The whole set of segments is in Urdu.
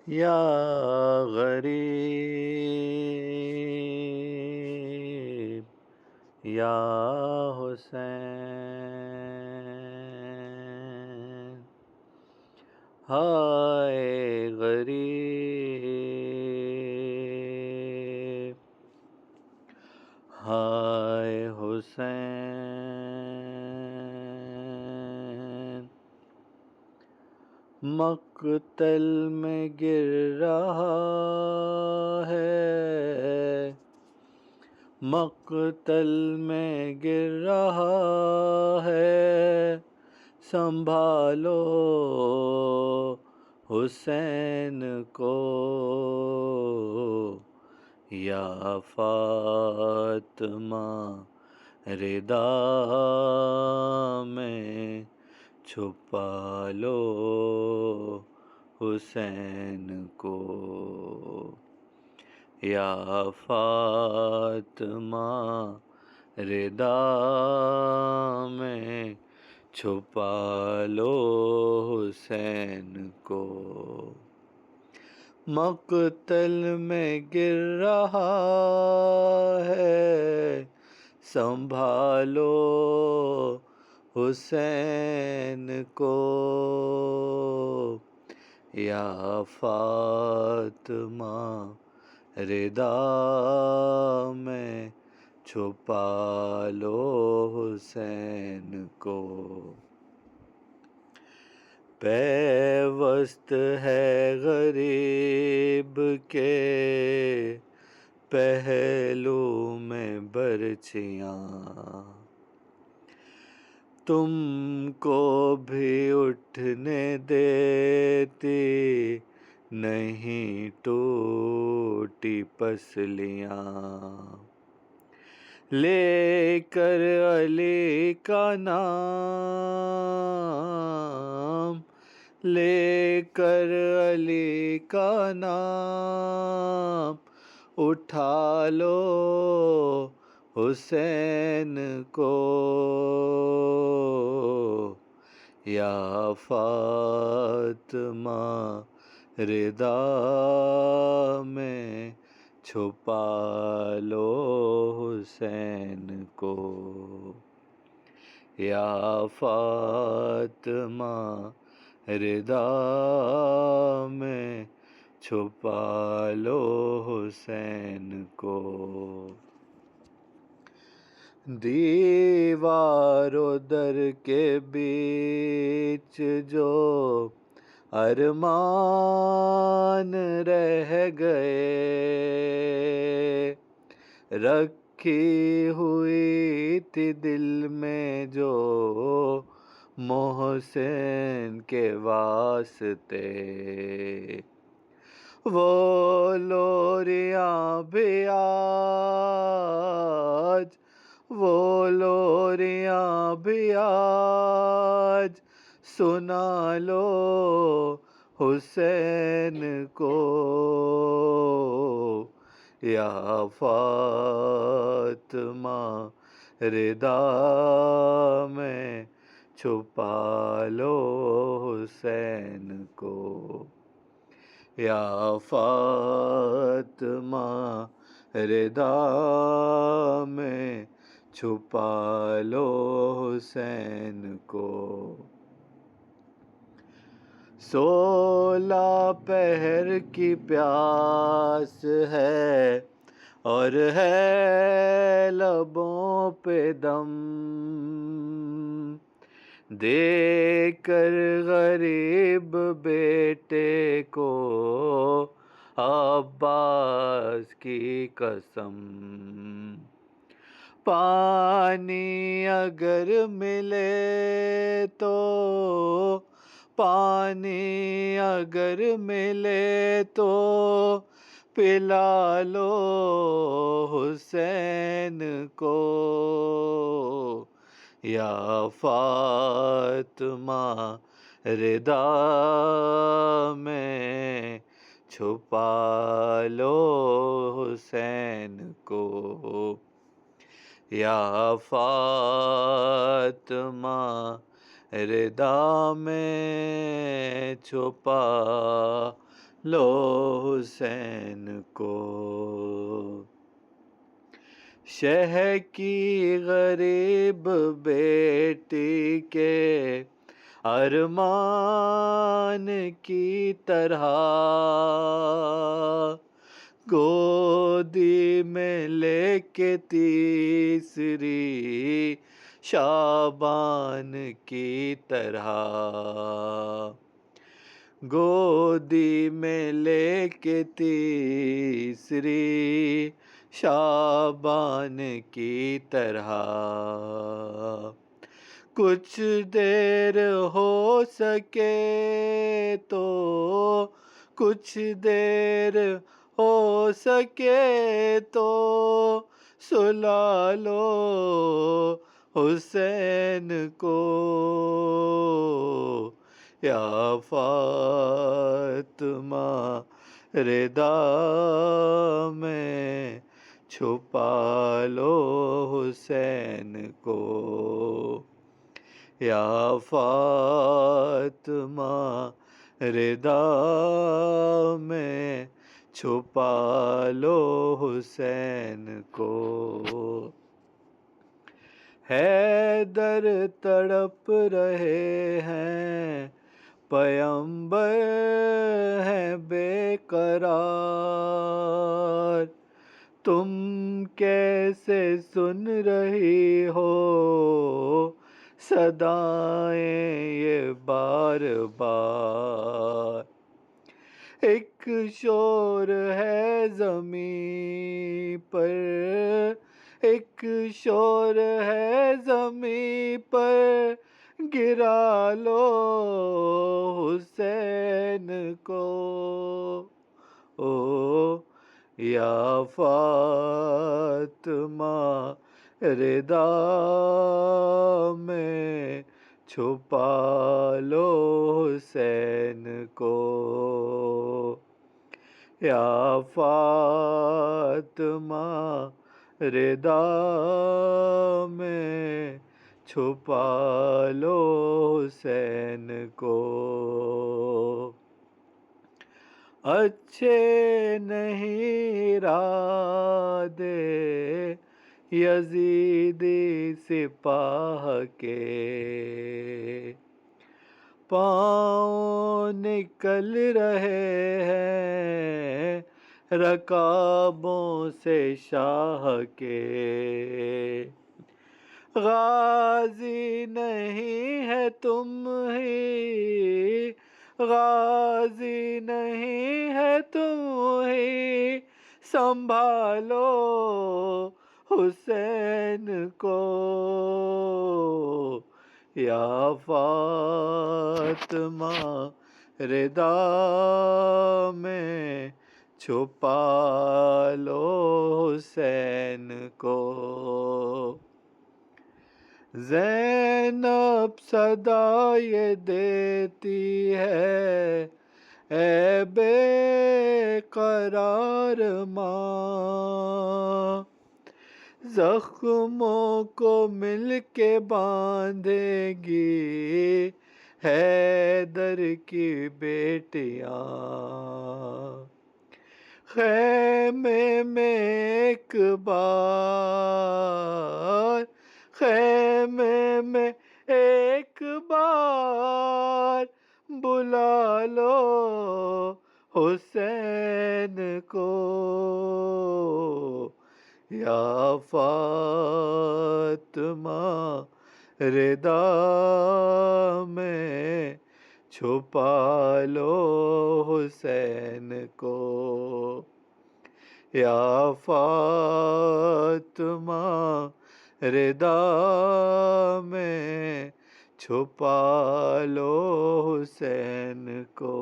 یا غریب یا حسین، ہائے غریب ہائے حسین، مقتل میں گر رہا ہے، مقتل میں گر رہا ہے، سنبھالو حسین کو، یا فاطمہ رضا میں چھپا لو حسین کو، یا فاطمہ رضا میں چھپا لو حسین کو، مقتل میں گر رہا ہے، سنبھالو حسین کو، یا فاطمہ رضا میں چھپا لو حسین کو، پیوست ہے غریب کے پہلو میں برچیاں، تم کو بھی اٹھنے دیتی نہیں ٹوٹی پسلیاں، لے کر علی کا نام، لے کر علی کا نام، اٹھا لو حسین کو، یا فاطمہ رضا میں چھپا لو حسین کو، یا فاطمہ رضا میں چھپا لو حسین کو، دیوار و در کے بیچ جو ارمان رہ گئے، رکھی ہوئی تھی دل میں جو محسن کے واسطے، وہ لوریاں بھی آج، وہ لوریاں بھی آج سنا لو حسین کو، یا فاطمہ رضا میں چھپا لو حسین کو، یا فاطمہ رضا میں چھپا لو حسین کو، 16 پہر کی پیاس ہے اور ہے لبوں پہ دم، دے کر غریب بیٹے کو عباس کی قسم، پانی اگر ملے تو، پانی اگر ملے تو پلا لو حسین کو، یا فاطمہ رضا میں چھپا لو حسین کو، یا فاطمہ رضا میں چھپا لو حسین کو، شہ کی غریب بیٹی کے ارمان کی طرح گودی میں لے کے تیسری شعبان کی طرح، گودی میں لے کے تیسری شعبان کی طرح کچھ دیر ہو سکے تو، کچھ دیر ہو سکے تو سلا لو حسین کو، یا فاطمہ رضا میں چھپا لو حسین کو، یا فاطمہ رضا میں چھپا لو حسین کو، حیدر تڑپ رہے ہیں پیمبر ہیں بے قرار، تم کیسے سن رہی ہو صدائیں یہ بار بار، ایک شور ہے زمین پر، ایک شور ہے زمین پر، گرا لو حسین کو، او یا فاطمہ رضا میں چھپا لو حسین کو، یا فاطمہ رضا میں چھپا لو حسین کو، اچھے نہیں ارادے یزیدی سپاہ کے، پاؤں نکل رہے ہیں رکابوں سے شاہ کے، غازی نہیں ہے تم ہی، غازی نہیں ہے تم ہی، سنبھالو حسین کو، یا فاطمہ رضا میں چھپا لو حسین کو، زینب صدا یہ دیتی ہے اے بے قرار ماں، زخموں کو مل کے باندھے گی حیدر کی بیٹیاں، خیمے میں ایک بار، خیمے میں ایک بار بلا لو حسین کو، یا فاطمہ رضا میں چھپا لو حسین کو، یا فاطمہ رضا میں چھپا لو حسین کو،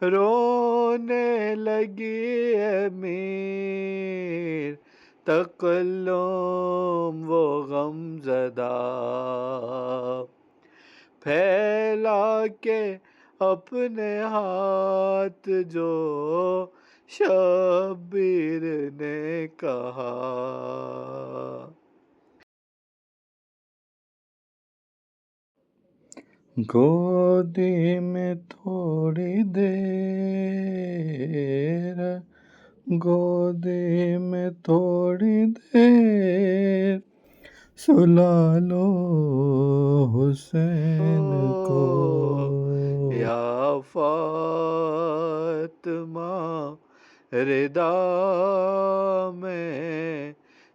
رونے لگی امیر تکلم وہ غم زدہ، پھیلا کے اپنے ہاتھ جو شبیر نے کہا، گودی میں تھوڑی دیر، گودی میں تھوڑی دیر سلا لو حسین کو، یا فاطمہ ردا میں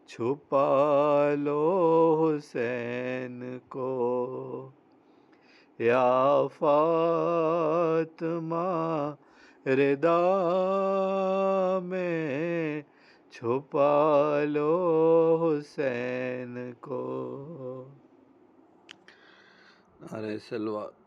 چھپا لو حسین کو، یا فاطمہ ردا میں چھپا لو حسین کو۔ نعرہ سلوات۔